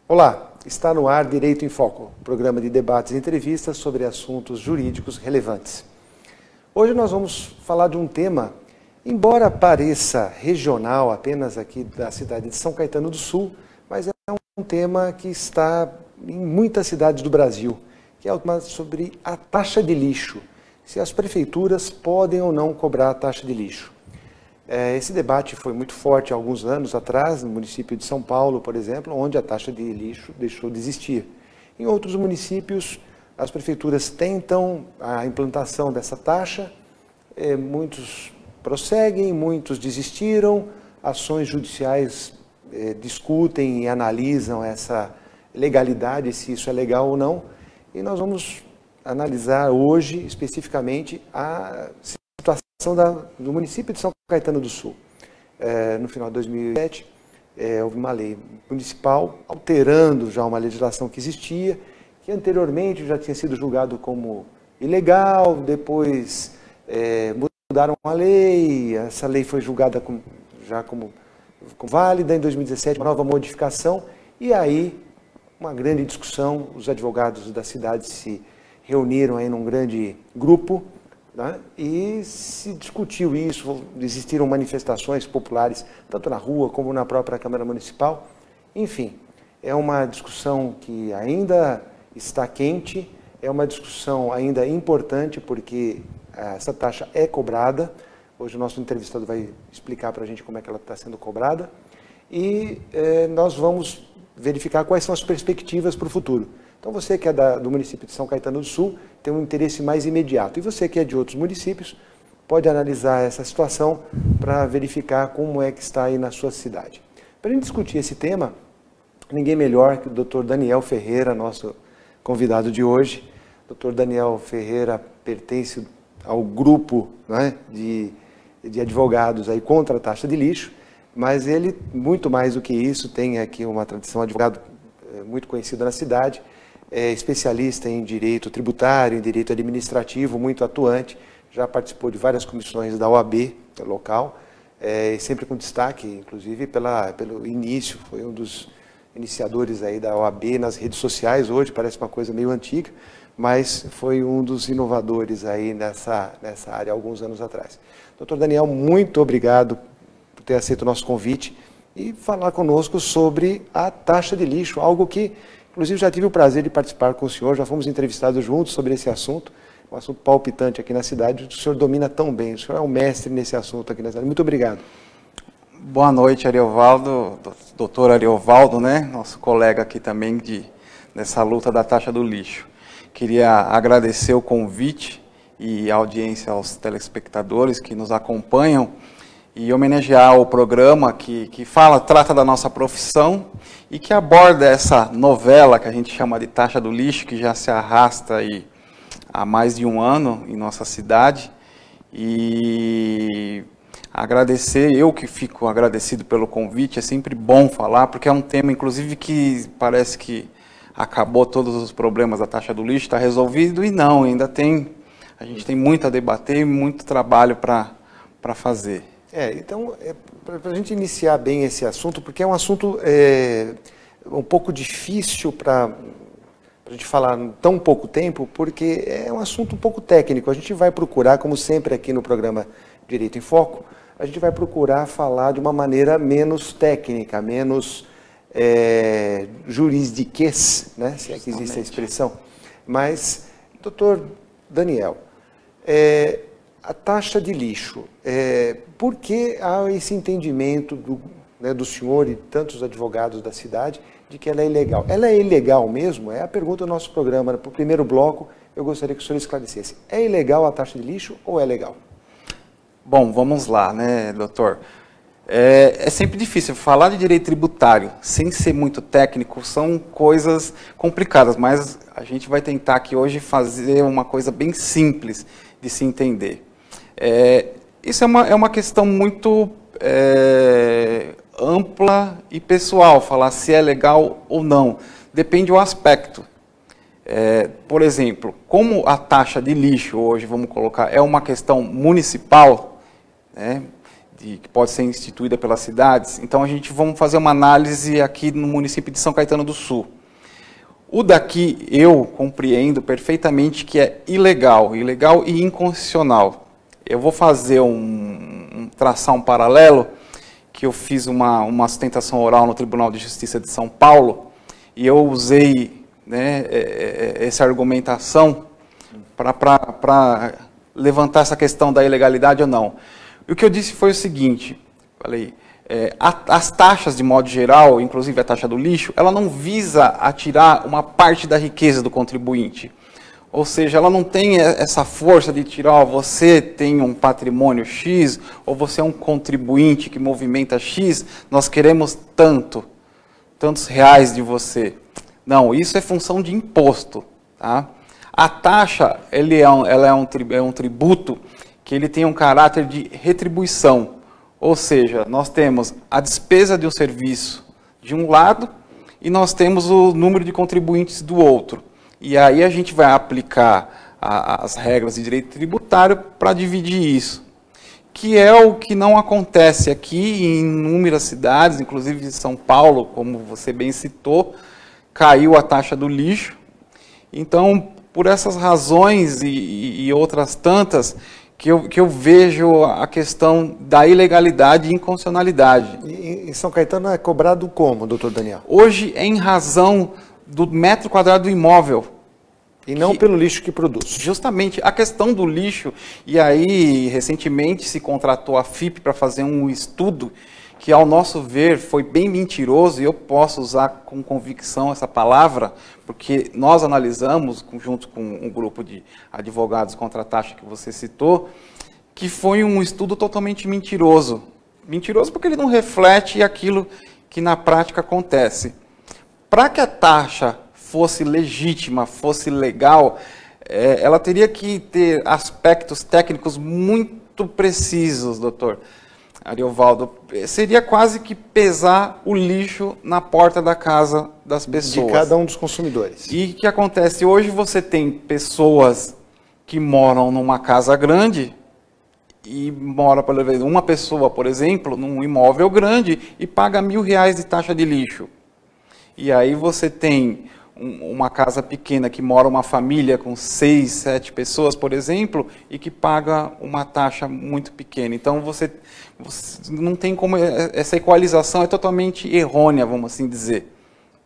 Olá, está no ar Direito em Foco, programa de debates e entrevistas sobre assuntos jurídicos relevantes. Hoje nós vamos falar de um tema, embora pareça regional apenas aqui da cidade de São Caetano do Sul, mas é um tema que está em muitas cidades do Brasil, que é o tema sobre a taxa de lixo, se as prefeituras podem ou não cobrar a taxa de lixo. Esse debate foi muito forte há alguns anos atrás, no município de São Paulo, por exemplo, onde a taxa de lixo deixou de existir. Em outros municípios, as prefeituras tentam a implantação dessa taxa, muitos prosseguem, muitos desistiram, ações judiciais discutem e analisam essa legalidade, se isso é legal ou não, e nós vamos analisar hoje, especificamente, a situação do município de São Caetano do Sul. No final de 2007, houve uma lei municipal alterando já uma legislação que existia, que anteriormente já tinha sido julgado como ilegal, depois mudaram a lei, essa lei foi julgada já como válida em 2017, uma nova modificação, e aí uma grande discussão, os advogados da cidade se reuniram aí num grande grupo, né? E se discutiu isso, existiram manifestações populares, tanto na rua como na própria Câmara Municipal. Enfim, é uma discussão que ainda está quente, é uma discussão ainda importante, porque essa taxa é cobrada. Hoje o nosso entrevistado vai explicar para a gente como é que ela está sendo cobrada. E nós vamos verificar quais são as perspectivas para o futuro. Então você que é do município de São Caetano do Sul tem um interesse mais imediato. E você que é de outros municípios pode analisar essa situação para verificar como é que está aí na sua cidade. Para a gente discutir esse tema, ninguém melhor que o Dr. Daniel Ferreira, nosso convidado de hoje. O Dr. Daniel Ferreira pertence ao grupo, né, de advogados aí contra a taxa de lixo, mas ele, muito mais do que isso, tem aqui uma tradição de advogado muito conhecido na cidade, é especialista em direito tributário, em direito administrativo, muito atuante, já participou de várias comissões da OAB local, sempre com destaque, inclusive, pelo início, foi um dos iniciadores aí da OAB nas redes sociais, hoje parece uma coisa meio antiga, mas foi um dos inovadores aí nessa área há alguns anos atrás. Doutor Daniel, muito obrigado por ter aceito o nosso convite e falar conosco sobre a taxa de lixo, algo que inclusive já tive o prazer de participar com o senhor, já fomos entrevistados juntos sobre esse assunto, um assunto palpitante aqui na cidade, o senhor domina tão bem, o senhor é um mestre nesse assunto aqui na cidade. Muito obrigado. Boa noite, Ariovaldo, doutor Ariovaldo, né? Nosso colega aqui também nessa luta da taxa do lixo. Queria agradecer o convite e a audiência aos telespectadores que nos acompanham e homenagear o programa que trata da nossa profissão e que aborda essa novela que a gente chama de taxa do lixo, que já se arrasta aí há mais de um ano em nossa cidade. E agradecer, eu que fico agradecido pelo convite, é sempre bom falar, porque é um tema, inclusive, que parece que acabou todos os problemas da taxa do lixo, está resolvido, e não, ainda a gente tem muito a debater e muito trabalho para fazer. Então, para a gente iniciar bem esse assunto, porque é um assunto um pouco difícil para a gente falar em tão pouco tempo, porque é um assunto um pouco técnico. A gente vai procurar, como sempre aqui no programa Direito em Foco, a gente vai procurar falar de uma maneira menos técnica, menos juridiquês, né, se é que existe a expressão. Mas, doutor Daniel, a taxa de lixo, por que há esse entendimento do senhor e tantos advogados da cidade de que ela é ilegal? Ela é ilegal mesmo? É a pergunta do nosso programa. Para o primeiro bloco, eu gostaria que o senhor esclarecesse. É ilegal a taxa de lixo ou é legal? Bom, vamos lá, né, doutor? É sempre difícil falar de direito tributário sem ser muito técnico, são coisas complicadas, mas a gente vai tentar aqui hoje fazer uma coisa bem simples de se entender. Isso é uma questão muito ampla e pessoal, falar se é legal ou não, depende do aspecto. Por exemplo, como a taxa de lixo hoje, vamos colocar, é uma questão municipal, né, que pode ser instituída pelas cidades. Então a gente vamos fazer uma análise aqui no município de São Caetano do Sul. O daqui eu compreendo perfeitamente que é ilegal e inconstitucional. Eu vou fazer traçar um paralelo, que eu fiz uma sustentação oral no Tribunal de Justiça de São Paulo, e eu usei, né, essa argumentação para levantar essa questão da ilegalidade ou não. E o que eu disse foi o seguinte, falei, as taxas, de modo geral, inclusive a taxa do lixo, ela não visa atirar uma parte da riqueza do contribuinte. Ou seja, ela não tem essa força de tirar, você tem um patrimônio X, ou você é um contribuinte que movimenta X, nós queremos tantos reais de você. Não, isso é função de imposto. Tá? A taxa, ela é um tributo que ele tem um caráter de retribuição. Ou seja, nós temos a despesa de um serviço de um lado e nós temos o número de contribuintes do outro. E aí a gente vai aplicar as regras de direito tributário para dividir isso. Que é o que não acontece aqui em inúmeras cidades, inclusive em São Paulo, como você bem citou, caiu a taxa do lixo. Então, por essas razões e outras tantas, que eu vejo a questão da ilegalidade e inconstitucionalidade. E em São Caetano é cobrado como, doutor Daniel? Hoje é em razão do metro quadrado do imóvel. E não pelo lixo que produz. Justamente, a questão do lixo, e aí recentemente se contratou a FIP para fazer um estudo que, ao nosso ver, foi bem mentiroso, e eu posso usar com convicção essa palavra, porque nós analisamos, junto com um grupo de advogados contra a taxa que você citou, que foi um estudo totalmente mentiroso. Mentiroso porque ele não reflete aquilo que na prática acontece. Para que a taxa fosse legítima, fosse legal, ela teria que ter aspectos técnicos muito precisos, doutor Ariovaldo. Seria quase que pesar o lixo na porta da casa das pessoas. De cada um dos consumidores. E o que acontece? Hoje você tem pessoas que moram numa casa grande e mora, por exemplo, uma pessoa, por exemplo, num imóvel grande e paga R$1.000 de taxa de lixo. E aí você tem uma casa pequena que mora uma família com 6, 7 pessoas, por exemplo, e que paga uma taxa muito pequena. Então você não tem como, essa equalização é totalmente errônea, vamos assim dizer.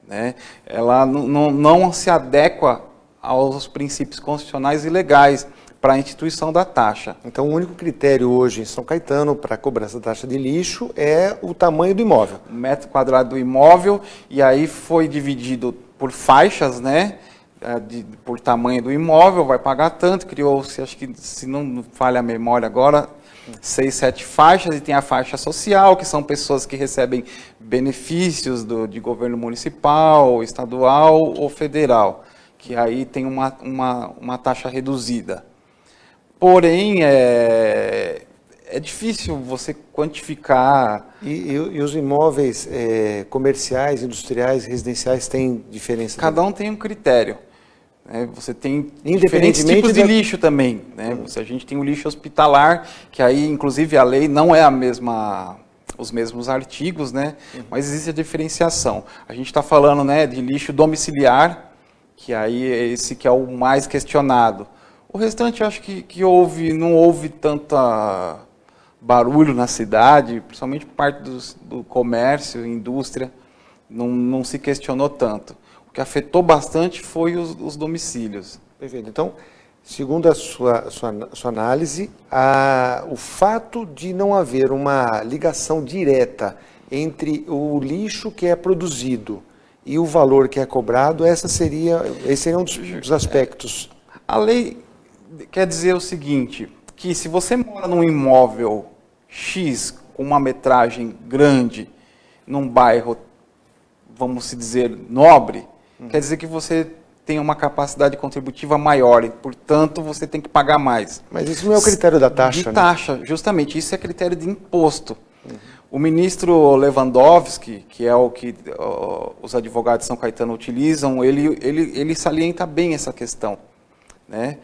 Né? Ela não se adequa aos princípios constitucionais e legais para a instituição da taxa. Então o único critério hoje em São Caetano para a cobrança da taxa de lixo é o tamanho do imóvel. O metro quadrado do imóvel, e aí foi dividido por faixas, né? Por tamanho do imóvel, vai pagar tanto, criou-se, acho que, se não falha a memória agora, 6, 7 faixas, e tem a faixa social, que são pessoas que recebem benefícios de governo municipal, estadual ou federal, que aí tem uma taxa reduzida. Porém, é difícil você quantificar. E os imóveis comerciais, industriais, residenciais têm diferença? Cada um tem um critério. Né? Você tem diferentes tipos de lixo também. Né? A gente tem o lixo hospitalar, que aí, inclusive, a lei não é os mesmos artigos, né? Mas existe a diferenciação. A gente está falando, né, de lixo domiciliar, que aí é esse que é o mais questionado. O restante, acho que não houve tanta barulho na cidade, principalmente por parte do comércio, indústria, não se questionou tanto. O que afetou bastante foi os domicílios. Perfeito. Então, segundo a sua análise, o fato de não haver uma ligação direta entre o lixo que é produzido e o valor que é cobrado, esse seria um dos aspectos. A lei quer dizer o seguinte, que se você mora num imóvel X, com uma metragem grande, num bairro, vamos dizer, nobre, quer dizer que você tem uma capacidade contributiva maior e, portanto, você tem que pagar mais. Mas isso não é o critério da taxa, de taxa, justamente, isso é critério de imposto. O ministro Lewandowski, que é o que os advogados de São Caetano utilizam, ele salienta bem essa questão, né?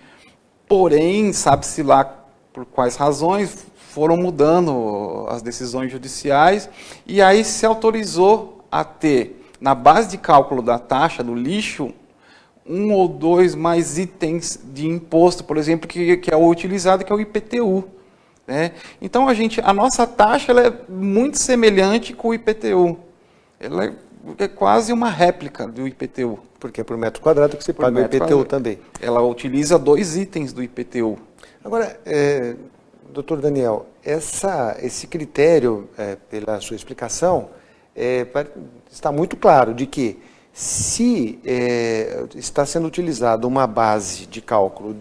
Porém, sabe-se lá por quais razões, foram mudando as decisões judiciais e aí se autorizou a ter, na base de cálculo da taxa do lixo, 1 ou 2 mais itens de imposto, por exemplo, que é o utilizado, que é o IPTU. Né? Então, a nossa taxa ela é muito semelhante com o IPTU. Ela é quase uma réplica do IPTU. Porque é por metro quadrado que você paga o IPTU também. Ela utiliza 2 itens do IPTU. Agora, doutor Daniel, esse critério, pela sua explicação, está muito claro de que se está sendo utilizada uma base de cálculo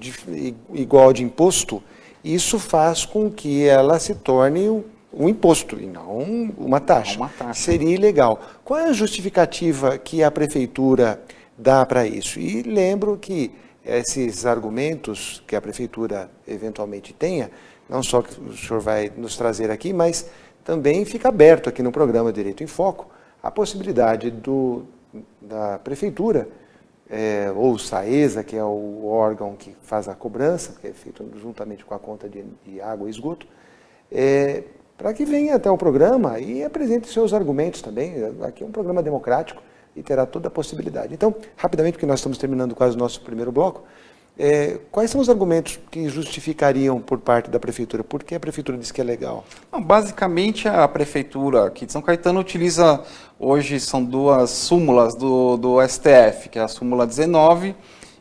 igual de imposto, isso faz com que ela se torne um imposto e não uma taxa. Uma taxa. Seria ilegal. Qual é a justificativa que a prefeitura dá para isso? E lembro que esses argumentos que a prefeitura eventualmente tenha, não só que o senhor vai nos trazer aqui, mas também fica aberto aqui no programa Direito em Foco a possibilidade da prefeitura, ou o SAESA, que é o órgão que faz a cobrança, que é feito juntamente com a conta de água e esgoto, para que venha até o programa e apresente seus argumentos também. Aqui é um programa democrático e terá toda a possibilidade. Então, rapidamente, porque nós estamos terminando quase o nosso primeiro bloco, quais são os argumentos que justificariam por parte da prefeitura? Por que a prefeitura diz que é legal? Não, basicamente, a prefeitura aqui de São Caetano utiliza, hoje são 2 súmulas do STF, que é a súmula 19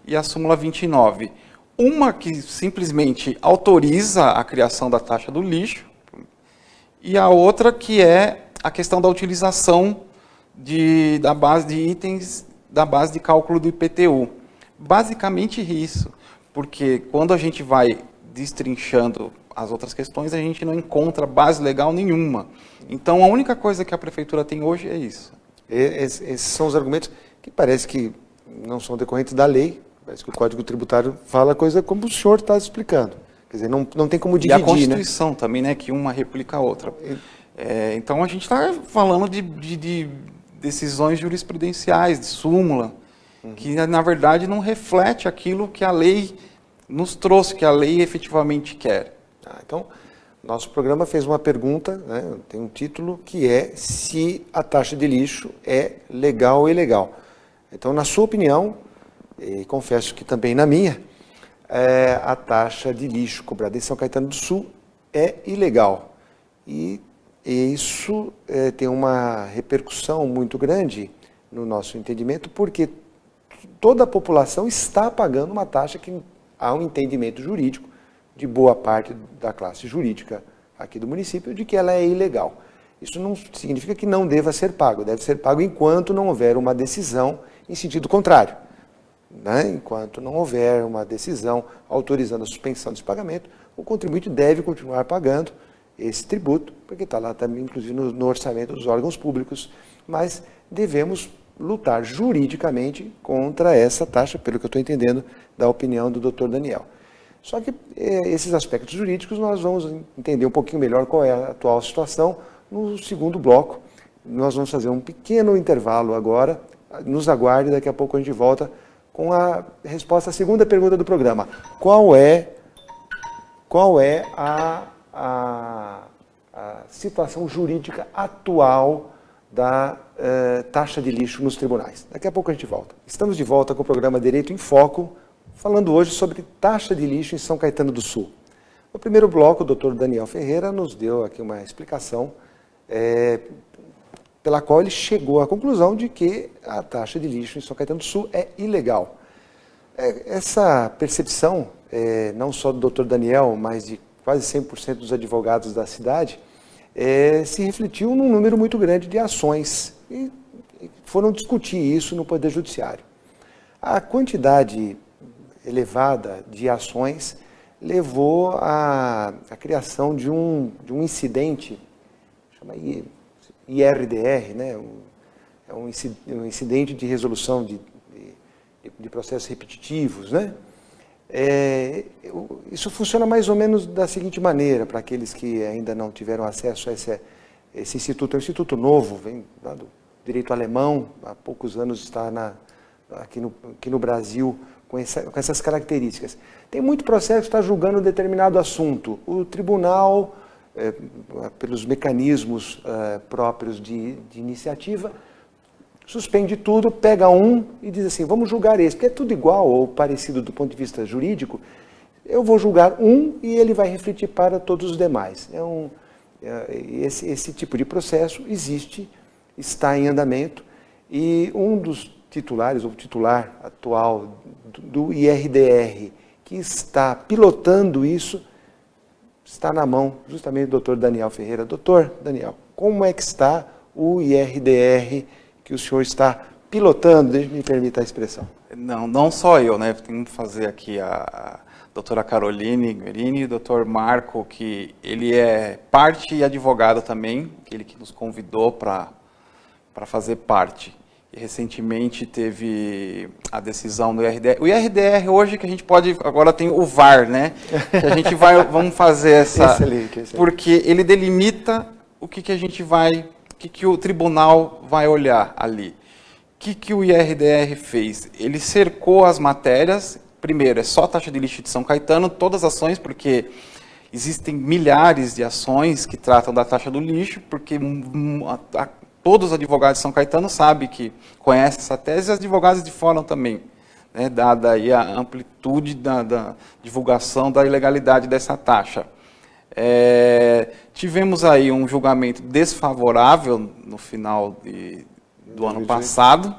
e a súmula 29. Uma que simplesmente autoriza a criação da taxa do lixo, e a outra que é a questão da utilização da base de itens da base de cálculo do IPTU. Basicamente isso, porque quando a gente vai destrinchando as outras questões, a gente não encontra base legal nenhuma. Então, a única coisa que a prefeitura tem hoje é isso. Esses são os argumentos que parece que não são decorrentes da lei, parece que o Código Tributário fala coisa como o senhor está explicando. Quer dizer, não tem como dividir, e a Constituição, né? Também, né, que uma replica a outra. Então, a gente está falando de decisões jurisprudenciais, de súmula, que, na verdade, não reflete aquilo que a lei nos trouxe, que a lei efetivamente quer. Então, nosso programa fez uma pergunta, né, tem um título, que é se a taxa de lixo é legal ou ilegal. Então, na sua opinião, e confesso que também na minha, a taxa de lixo cobrada em São Caetano do Sul é ilegal. E isso tem uma repercussão muito grande no nosso entendimento, porque toda a população está pagando uma taxa que há um entendimento jurídico de boa parte da classe jurídica aqui do município de que ela é ilegal. Isso não significa que não deva ser pago, deve ser pago enquanto não houver uma decisão em sentido contrário. Né? Enquanto não houver uma decisão autorizando a suspensão desse pagamento, o contribuinte deve continuar pagando esse tributo, porque está lá também, inclusive, no orçamento dos órgãos públicos, mas devemos lutar juridicamente contra essa taxa, pelo que eu estou entendendo da opinião do Dr. Daniel. Só que esses aspectos jurídicos nós vamos entender um pouquinho melhor qual é a atual situação no segundo bloco. Nós vamos fazer um pequeno intervalo agora, nos aguarde, daqui a pouco a gente volta com a resposta à segunda pergunta do programa. Qual é a situação jurídica atual da taxa de lixo nos tribunais? Daqui a pouco a gente volta. Estamos de volta com o programa Direito em Foco, falando hoje sobre taxa de lixo em São Caetano do Sul. No primeiro bloco, o doutor Daniel Ferreira nos deu aqui uma explicação pela qual ele chegou à conclusão de que a taxa de lixo em São Caetano do Sul é ilegal. Essa percepção, não só do doutor Daniel, mas de quase 100% dos advogados da cidade, se refletiu num número muito grande de ações e foram discutir isso no Poder Judiciário. A quantidade elevada de ações levou à criação de um incidente, chama IRDR, né? É um incidente de resolução de processos repetitivos, né? Isso funciona mais ou menos da seguinte maneira, para aqueles que ainda não tiveram acesso a esse instituto. É um instituto novo, vem lá do direito alemão, há poucos anos está aqui no Brasil com essas características. Tem muito processo que está julgando um determinado assunto. O tribunal pelos mecanismos próprios de iniciativa, suspende tudo, pega um e diz assim, vamos julgar esse, porque é tudo igual ou parecido do ponto de vista jurídico, eu vou julgar um e ele vai refletir para todos os demais. Esse tipo de processo existe, está em andamento, e um dos titulares, ou titular atual do IRDR, que está pilotando isso, está na mão justamente do Dr. Daniel Ferreira. Doutor Daniel, como é que está o IRDR que o senhor está pilotando? Me permita a expressão. Não só eu, né? Tenho que fazer aqui a doutora Caroline Guerini e o doutor Marco, que ele é parte e advogado também, ele que nos convidou para fazer parte. E recentemente teve a decisão do IRDR. O IRDR hoje que a gente pode, agora tem o VAR, né? Que a gente vamos fazer essa... Excelente. Porque ele delimita o que a gente vai, o que o tribunal vai olhar ali. O que o IRDR fez? Ele cercou as matérias, primeiro, é só a taxa de lixo de São Caetano, todas as ações, porque existem milhares de ações que tratam da taxa do lixo, porque todos os advogados de São Caetano sabem que conhecem essa tese, e os advogados de fora também, né, dada aí a amplitude da divulgação da ilegalidade dessa taxa. Tivemos aí um julgamento desfavorável no final do ano passado,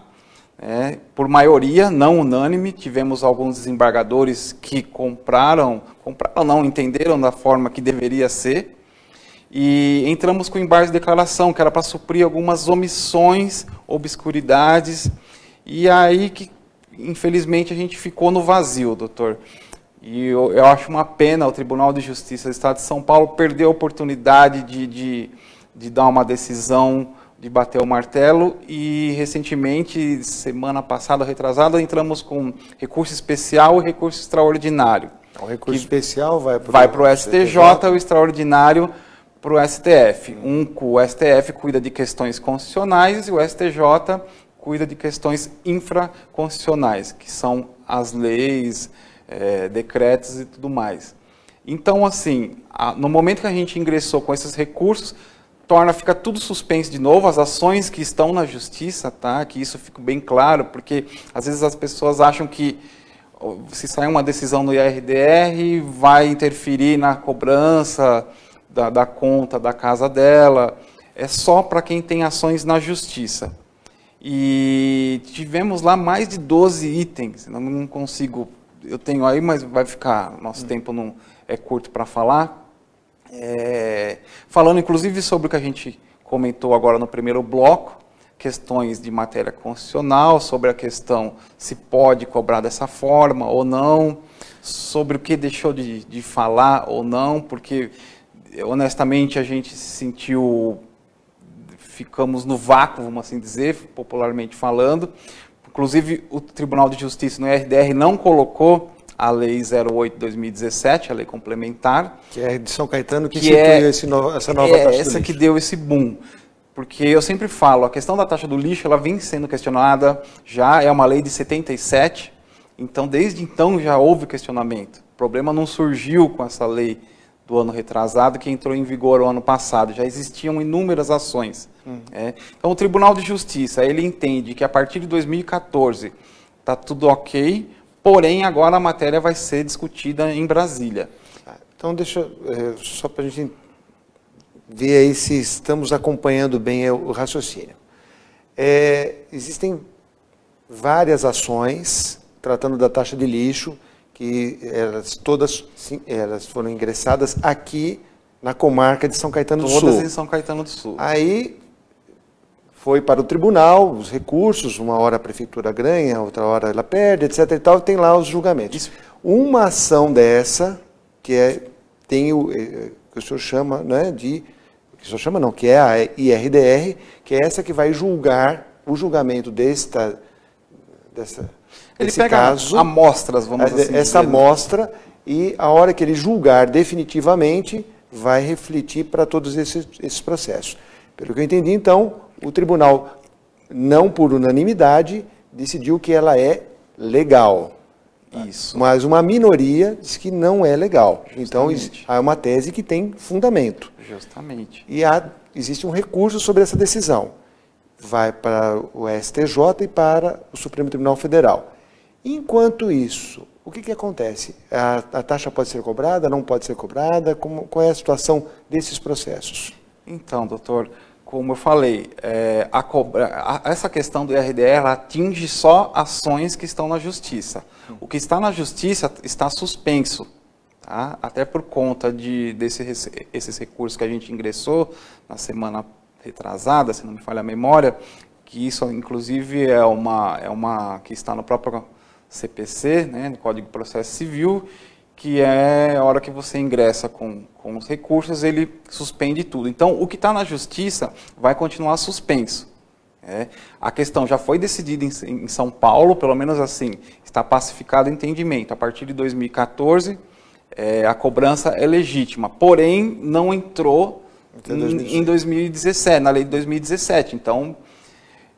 por maioria, não unânime. Tivemos alguns desembargadores que não entenderam da forma que deveria ser, e entramos com o embargo de declaração, que era para suprir algumas omissões, obscuridades, e aí que, infelizmente, a gente ficou no vazio, doutor. E eu acho uma pena o Tribunal de Justiça do Estado de São Paulo perder a oportunidade de dar uma decisão, de bater o martelo, e recentemente, semana passada, retrasada, entramos com recurso especial e recurso extraordinário. O recurso especial vai para o STJ, o extraordinário para o STF. O STF cuida de questões constitucionais e o STJ cuida de questões infraconstitucionais, que são as leis, decretos e tudo mais. Então, assim, no momento que a gente ingressou com esses recursos, fica tudo suspenso de novo, as ações que estão na justiça, tá? Que isso fica bem claro, porque às vezes as pessoas acham que se sair uma decisão no IRDR, vai interferir na cobrança da conta da casa dela, é só para quem tem ações na justiça. E tivemos lá mais de 12 itens, não consigo, eu tenho aí, mas vai ficar, nosso tempo não é curto para falar. Falando inclusive sobre o que a gente comentou agora no primeiro bloco, questões de matéria constitucional, sobre a questão se pode cobrar dessa forma ou não, sobre o que deixou de falar ou não, porque honestamente a gente se sentiu, ficamos no vácuo, vamos assim dizer, popularmente falando. Inclusive o Tribunal de Justiça no IRDR não colocou a Lei 08/2017, a lei complementar. Que é de São Caetano, que instituiu essa nova taxa do lixo. Essa que deu esse boom. Porque eu sempre falo, a questão da taxa do lixo, ela vem sendo questionada, já é uma lei de 77, então desde então já houve questionamento. O problema não surgiu com essa lei do ano retrasado, que entrou em vigor o ano passado, já existiam inúmeras ações. Então o Tribunal de Justiça, ele entende que a partir de 2014 está tudo ok, porém agora a matéria vai ser discutida em Brasília. Então deixa, só para a gente ver aí se estamos acompanhando bem o raciocínio. Existem várias ações tratando da taxa de lixo, que elas foram ingressadas aqui na comarca de São Caetano do Sul. Todas em São Caetano do Sul. Aí foi para o tribunal, os recursos, uma hora a prefeitura ganha, outra hora ela perde, etc. e tal, tem lá os julgamentos. Isso. Uma ação dessa, tem o que o senhor chama, né, que o senhor chama não, que é a IRDR, que é essa que vai julgar o julgamento ele pega caso, amostras, vamos assim dizer. Essa amostra, e a hora que ele julgar definitivamente, vai refletir para todos esses processos. Pelo que eu entendi, então, o tribunal, não por unanimidade, decidiu que ela é legal. Isso. Mas uma minoria diz que não é legal. Então, Justamente. há uma tese que tem fundamento. Justamente. E existe um recurso sobre essa decisão. Vai para o STJ e para o Supremo Tribunal Federal. Enquanto isso, o que acontece? A taxa pode ser cobrada, não pode ser cobrada? Qual é a situação desses processos? Então, doutor, como eu falei, essa questão do IRDR ela atinge só ações que estão na justiça. O que está na justiça está suspenso, tá? Até por conta desses recursos que a gente ingressou na semana retrasada, se não me falha a memória, que isso inclusive é uma que está no próprio CPC, né, no Código de Processo Civil, que é a hora que você ingressa com os recursos, ele suspende tudo. Então, o que está na justiça vai continuar suspenso. A questão já foi decidida em São Paulo, pelo menos assim, está pacificado o entendimento. A partir de 2014, a cobrança é legítima, porém não entrou em 2017, na lei de 2017. Então,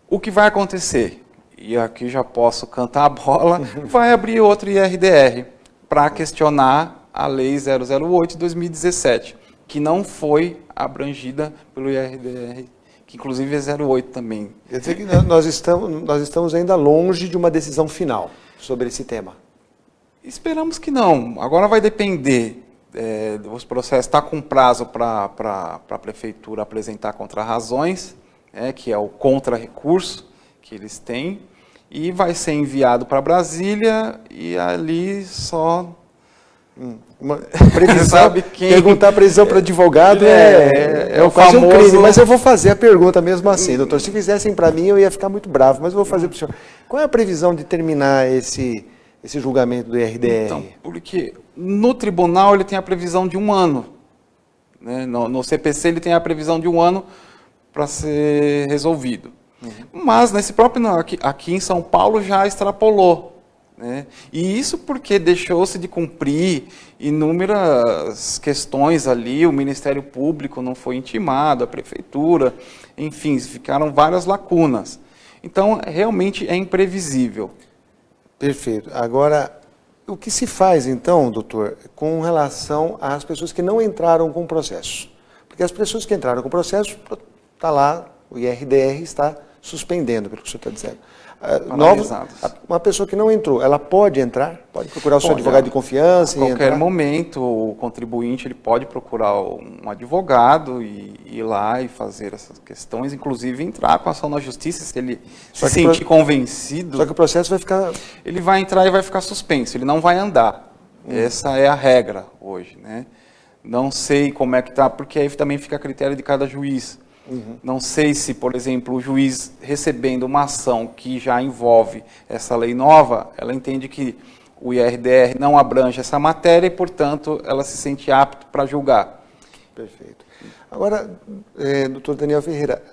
o que vai acontecer? E aqui já posso cantar a bola, vai abrir outro IRDR para questionar a Lei 008 de 2017, que não foi abrangida pelo IRDR, que inclusive é 08 também. Quer dizer que nós estamos ainda longe de uma decisão final sobre esse tema. Esperamos que não. Agora vai depender dos processos. Está com prazo para a Prefeitura apresentar contrarrazões, que é o contra-recurso que eles têm, e vai ser enviado para Brasília e ali só... Previsão, perguntar a previsão para advogado é quase famoso... um crime, mas eu vou fazer a pergunta mesmo assim, doutor. Se fizessem para mim eu ia ficar muito bravo, mas eu vou fazer para o senhor. Qual é a previsão de terminar esse julgamento do IRDR? Então, porque no tribunal ele tem a previsão de 1 ano, né? No CPC ele tem a previsão de 1 ano para ser resolvido. Mas nesse próprio aqui em São Paulo já extrapolou, né? E isso porque deixou-se de cumprir inúmeras questões ali, o Ministério Público não foi intimado, a Prefeitura, enfim, ficaram várias lacunas. Então, realmente é imprevisível. Perfeito. Agora, o que se faz então, doutor, com relação às pessoas que não entraram com o processo? Porque as pessoas que entraram com o processo, está lá, o IRDR está suspendendo, pelo que o senhor está dizendo. Uma pessoa que não entrou, ela pode entrar? Pode procurar o seu advogado de confiança? A qualquer momento, o contribuinte ele pode procurar um advogado e ir lá e fazer essas questões, inclusive entrar com a ação na justiça, se ele se sentir convencido. Só que o processo vai ficar... Ele vai entrar e vai ficar suspenso, ele não vai andar. Essa é a regra hoje, né? Não sei como é que está, porque aí também fica a critério de cada juiz. Não sei se, por exemplo, o juiz recebendo uma ação que já envolve essa lei nova, ela entende que o IRDR não abrange essa matéria e, portanto, ela se sente apto para julgar. Perfeito. Agora, doutor Daniel Ferreira,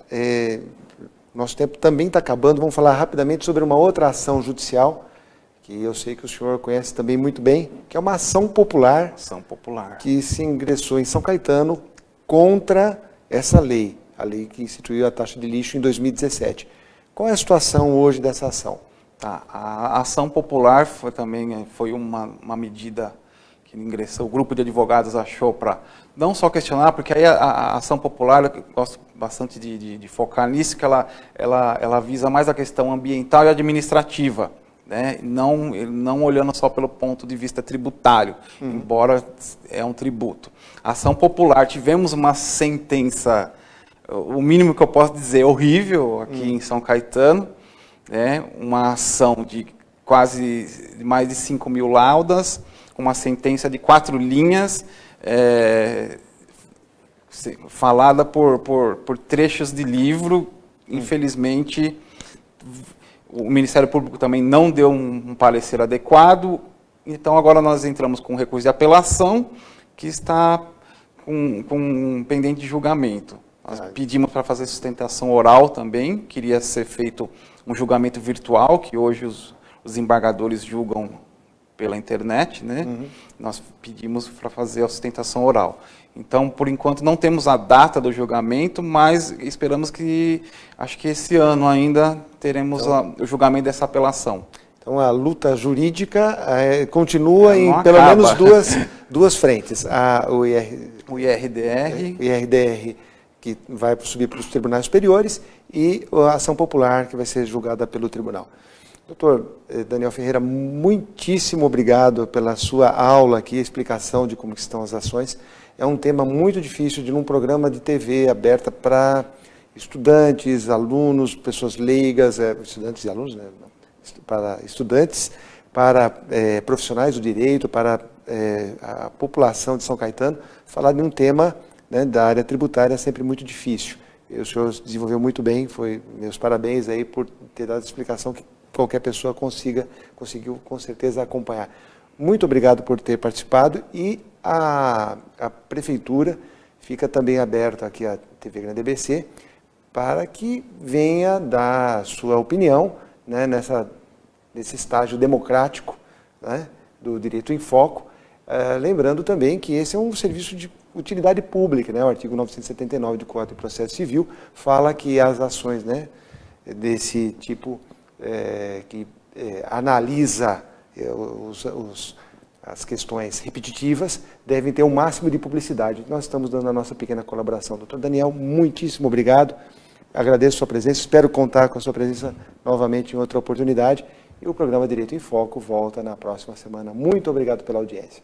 nosso tempo também está acabando, vamos falar rapidamente sobre uma outra ação judicial, que eu sei que o senhor conhece também muito bem, que é uma ação popular, que se ingressou em São Caetano contra essa lei. A lei que instituiu a taxa de lixo em 2017. Qual é a situação hoje dessa ação? A ação popular foi uma medida que ingressou, o grupo de advogados achou para não só questionar, porque aí a ação popular, eu gosto bastante de focar nisso, que ela visa mais a questão ambiental e administrativa, né? Não olhando só pelo ponto de vista tributário, embora é um tributo. A ação popular, tivemos uma sentença... O mínimo que eu posso dizer, horrível aqui em São Caetano, né? Uma ação de mais de 5 mil laudas, com uma sentença de 4 linhas, falada por trechos de livro. Infelizmente, o Ministério Público também não deu um parecer adequado, então agora nós entramos com um recurso de apelação, que está com um pendente de julgamento. Nós pedimos para fazer sustentação oral também, queria ser feito um julgamento virtual, que hoje os embargadores julgam pela internet, né? Nós pedimos para fazer a sustentação oral. Então, por enquanto, não temos a data do julgamento, mas esperamos acho que esse ano ainda teremos o julgamento dessa apelação. Então, a luta jurídica continua em Não pelo acaba. menos duas frentes. O IRDR, que vai subir para os tribunais superiores, e a ação popular, que vai ser julgada pelo tribunal. Doutor Daniel Ferreira, muitíssimo obrigado pela sua aula aqui, explicação de como estão as ações. É um tema muito difícil de num programa de TV aberta para estudantes, alunos, pessoas leigas, estudantes e alunos, né? Para estudantes, para profissionais do direito, para a população de São Caetano, falar de um tema, né, da área tributária é sempre muito difícil. O senhor desenvolveu muito bem, meus parabéns aí por ter dado a explicação que qualquer pessoa conseguiu com certeza acompanhar. Muito obrigado por ter participado, e a Prefeitura fica também aberta aqui, a TV Grande ABC, para que venha dar sua opinião, né, nesse estágio democrático, né, do Direito em Foco, lembrando também que esse é um serviço de utilidade pública, né, o artigo 979 do Código de Processo Civil fala que as ações, né, desse tipo que analisa as questões repetitivas devem ter o máximo de publicidade. Nós estamos dando a nossa pequena colaboração. Doutor Daniel, muitíssimo obrigado. Agradeço a sua presença, espero contar com a sua presença novamente em outra oportunidade. E o programa Direito em Foco volta na próxima semana. Muito obrigado pela audiência.